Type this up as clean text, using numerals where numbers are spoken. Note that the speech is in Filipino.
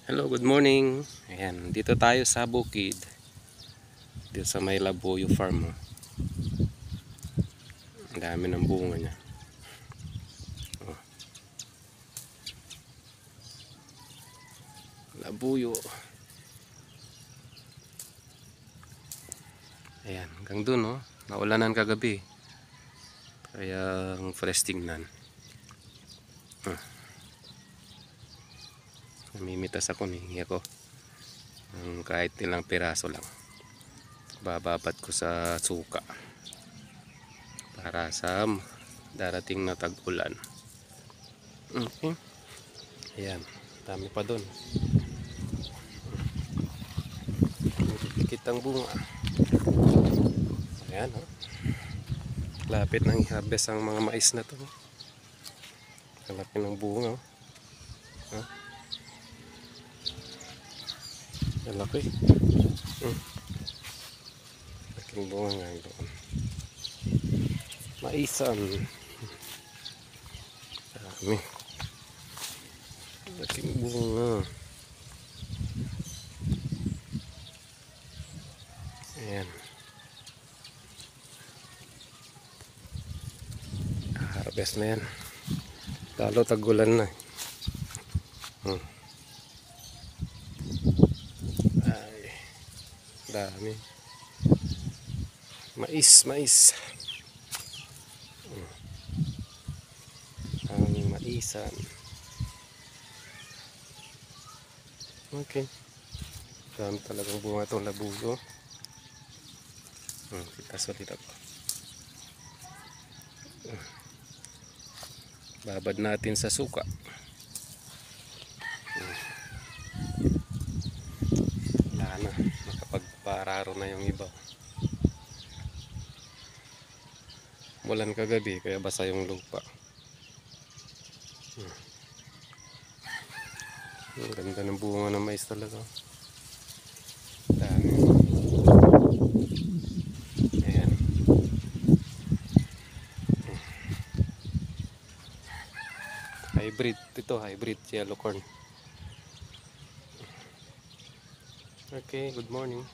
Hello, good morning. Ayan, dito tayo sa bukid. Dito sa may Labuyo Farm. Ang dami ng bunga niya. Oh. Labuyo. Ayan, hanggang dun, oh. Naulanan kagabi. Kaya ang fresh tingnan. Namimitas ako, hingi ako ng kahit ilang piraso lang. Bababat ko sa suka para sa darating na tag-ulan. Okay. Ayan, dami pa dun. Dikit ang bunga. Ayan, oh. Lapit nang i-harvest ang mga mais na to. Kalaki ng bunga, oh. Huh? Malaki. Laking bunga nga doon. Maisan. Dami. Laking bunga. Ayan. Harvest na yan. Lalo tagulan na. Ay, dami. Mais. Ang maisan. Okay. Dami talagang bunga itong labuyo. Kita solid ako. Babad natin sa suka. Wala na. Nakapagpararo na yung iba. Mulan kagabi kaya basa yung lupa. Ang ganda ng bunga ng mais talaga. Dami. Ayan. Hybrid. Ito hybrid yellow corn. Okay, good morning.